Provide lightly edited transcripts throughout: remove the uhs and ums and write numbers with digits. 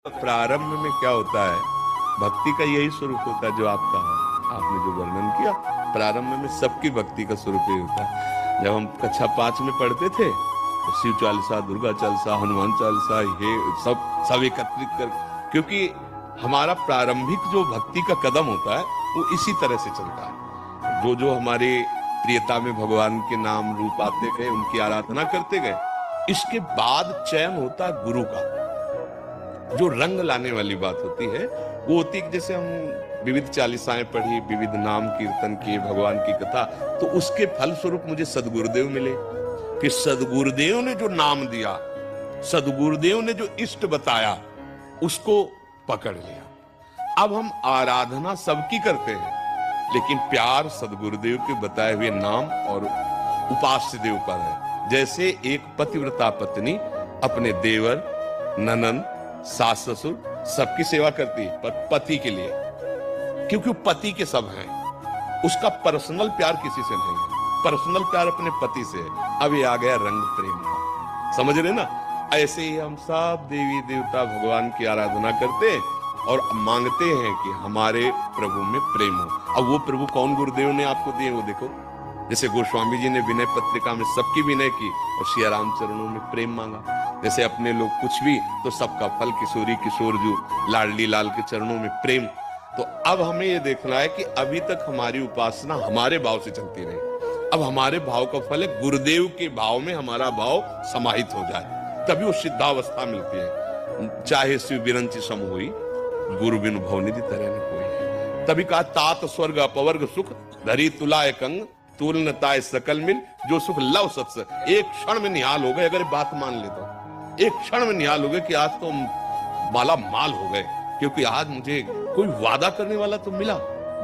प्रारंभ में क्या होता है, भक्ति का यही स्वरूप होता है जो आपका आपने जो वर्णन किया। प्रारंभ में सबकी भक्ति का स्वरूप यही होता है। जब हम कक्षा 5 में पढ़ते थे तो शिव चालीसा, दुर्गा चालीसा, हनुमान चालीसा, ये सब एकत्रित कर, क्योंकि हमारा प्रारंभिक जो भक्ति का कदम होता है वो इसी तरह से चलता है। जो जो हमारे प्रियता में भगवान के नाम रूप आते गए, उनकी आराधना करते गए, इसके बाद चयन होता है गुरु का। जो रंग लाने वाली बात होती है वो होती है कि जैसे हम विविध चालीसाएं पढ़ी, विविध नाम कीर्तन किए, भगवान की कथा, तो उसके फल स्वरूप मुझे सदगुरुदेव मिले कि सदगुरुदेव ने जो नाम दिया, सदगुरुदेव ने जो इष्ट बताया, उसको पकड़ लिया। अब हम आराधना सबकी करते हैं, लेकिन प्यार सदगुरुदेव के बताए हुए नाम और उपास्य देव पर है। जैसे एक पतिव्रता पत्नी अपने देवर, ननंद, सास ससुर सबकी सेवा करती है, पर पति के लिए, क्योंकि वो पति के सब हैं, उसका पर्सनल प्यार किसी से नहीं है, पर्सनल प्यार अपने पति से है। अब ये आ गया रंग प्रेम का, समझ रहे ना। ऐसे ही हम सब देवी देवता भगवान की आराधना करते हैं और मांगते हैं कि हमारे प्रभु में प्रेम हो। अब वो प्रभु कौन गुरुदेव ने आपको दिए वो देखो। जैसे गोस्वामी जी ने विनय पत्रिका में सबकी विनय की और सिया राम चरणों में प्रेम मांगा। जैसे अपने लोग कुछ भी तो सबका फल किशोरी किशोर जो लाडली लाल के चरणों में प्रेम। तो अब हमें ये देखना है कि अभी तक हमारी उपासना हमारे भाव से चलती रही। अब हमारे भाव का फल है गुरुदेव के भाव में हमारा भाव समाहित हो जाए, तभी वो सिद्धावस्था मिलती है। चाहे शिव बिरंची सम हुई, गुरु बिन भवनिधि तरह न कोई। तभी कहा तात स्वर्ग अपवर्ग सुख धरी तुलाय कंग तुलनताय सकल मिल, जो सुख लव सत्स। एक क्षण में निहाल हो गए, अगर बात मान ले तो एक क्षण में निहाल हो गए कि आज तो माला माल हो गए, क्योंकि आज मुझे कोई वादा करने वाला तो मिला।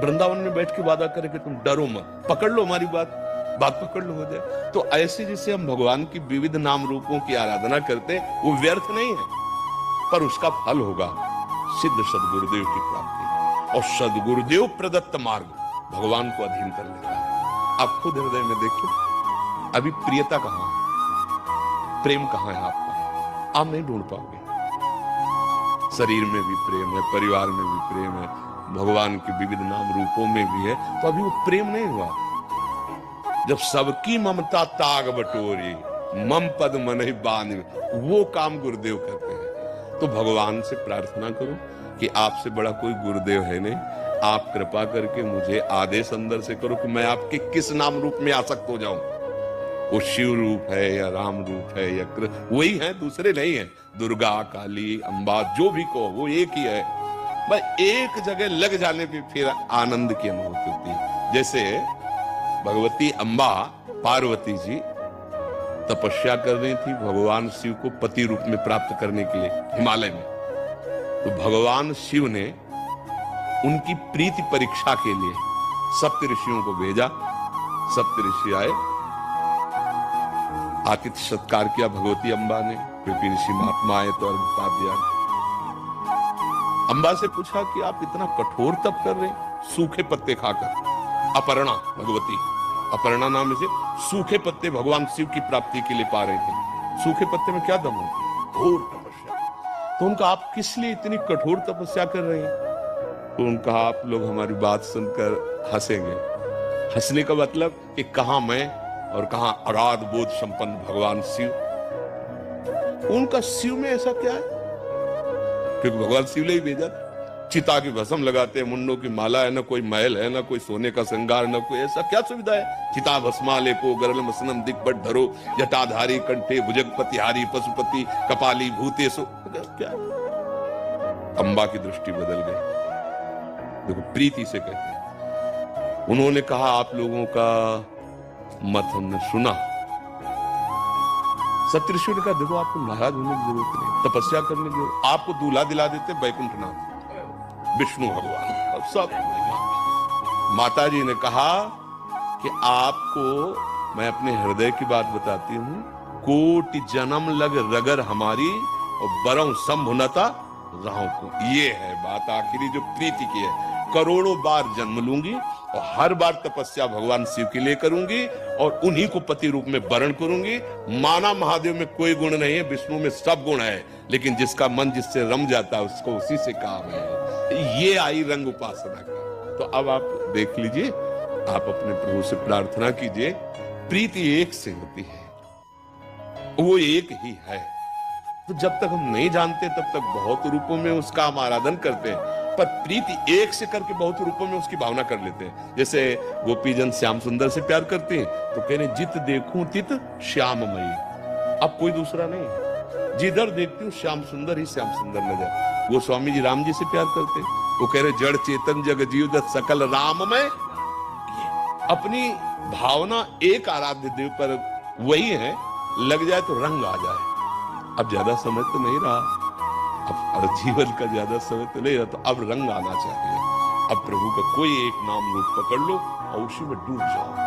वृंदावन में बैठ के वादा करे कि तुम डरो मत, पकड़ लो हमारी बात पकड़ लो, हो जाए। तो ऐसे जैसे हम भगवान की विविध नाम रूपों की आराधना करते हैं, वो व्यर्थ नहीं है, पर उसका फल होगा सिद्ध सदगुरुदेव की प्राप्ति। और सदगुरुदेव प्रदत्त मार्ग भगवान को अधीन कर लेता है। आप खुद हृदय में देखो, अभी प्रियता कहां है, प्रेम कहां है आपका, आप नहीं ढूंढ पाओगे। शरीर में भी प्रेम है, परिवार में भी प्रेम है, भगवान के विविध नाम रूपों में भी है, तो अभी वो प्रेम नहीं हुआ। जब सबकी ममता ताग बटोरी, मम पद मन ही बांध, वो काम गुरुदेव करते हैं। तो भगवान से प्रार्थना करो कि आपसे बड़ा कोई गुरुदेव है नहीं, आप कृपा करके मुझे आदेश अंदर से करो कि मैं आपके किस नाम रूप में आसक्त हो जाऊं। वो शिव रूप है या राम रूप है या कृष्ण, वही है, दूसरे नहीं है। दुर्गा, काली, अंबा, जो भी कहो वो एक ही है। बस एक जगह लग जाने पे फिर आनंद की अनुभूति होती है। जैसे भगवती अंबा, पार्वती जी तपस्या कर रही थी भगवान शिव को पति रूप में प्राप्त करने के लिए हिमालय में। तो भगवान शिव ने उनकी प्रीति परीक्षा के लिए सप्त ऋषियों को भेजा। सप्त ऋषि आए, आतिथ्य सत्कार किया भगवती अंबा ने, क्योंकि ऋषि महात्मा आए तो अर्घ्य दिया। अंबा से पूछा कि आप इतना कठोर तप कर रहे हैं सूखे पत्ते खाकर। अपर्णा, भगवती अपर्णा नाम से सूखे पत्ते भगवान शिव की प्राप्ति के लिए पा रहे थे। सूखे पत्ते में क्या दम होती है, घोर तपस्या। तो उनका आप किस लिए इतनी कठोर तपस्या कर रहे हैं? तो उनका आप लोग हमारी बात सुनकर हंसेंगे। हंसने का मतलब कि कहां मैं और कहां अराध बोध संपन्न भगवान शिव। उनका शिव में ऐसा क्या है, क्योंकि भगवान शिव ने ही भेजा। चिता की भस्म लगाते हैं, मुंडों की माला है, ना कोई महल है, ना कोई सोने का श्रृंगार, ना कोई ऐसा क्या सुविधा है। चिता भस्मा लेको गरल मसनम दिग्बट धरो, जटाधारी कंठे भुजगपतिहारी पशुपति कपाली भूतेशु, क्या? अंबा की दृष्टि बदल गई। देखो, प्रीति से कहते हैं। उन्होंने कहा आप लोगों का मत हमने सुना। सप्तऋषि ने कहा देखो आपको नाराज होने की जरूरत नहीं, तपस्या करने की जरूरत, आपको दूल्हा दिला देते बैकुंठनाथ विष्णु भगवान और सब। माता जी ने कहा कि आपको मैं अपने हृदय की बात बताती हूँ, कोटि जन्म लग रगर हमारी और बरौ संभुनता राहों को। ये है बात आखिरी जो प्रीति की है। करोड़ों बार जन्म लूंगी और हर बार तपस्या भगवान शिव के लिए करूंगी और उन्हीं को पति रूप में वर्ण करूंगी। माना महादेव में कोई गुण नहीं है, विष्णु में सब गुण है, लेकिन जिसका मन जिससे रम जाता है उसको उसी से काम है। ये आई रंग उपासना का। तो अब आप देख लीजिए, आप अपने प्रभु से प्रार्थना कीजिए, प्रीति एक से होती है, वो एक ही है। तो जब तक हम नहीं जानते तब तक बहुत रूपों में उसका हम आराधन करते हैं, पर प्रीति एक से करके बहुत रूपों में उसकी भावना कर लेते हैं। जैसे गोपीजन श्याम सुंदर से प्यार करते हैं तो कह रहे जित देखूं तित श्याममयी, अब कोई दूसरा नहीं, जिधर देखती हूँ श्याम सुंदर ही श्याम सुंदर नजर। वो स्वामी जी राम जी से प्यार करते हैं, वो कह रहे जड़ चेतन जग जीव जत सकल राममय। अपनी भावना एक आराध्य देव पर वही है, लग जाए तो रंग आ जाए। अब ज्यादा समय तो नहीं रहा, अब जीवन का ज्यादा समय तो नहीं रहा, तो अब रंग आना चाहिए। अब प्रभु का कोई एक नाम रूप पकड़ लो और उसी में डूब जाओ।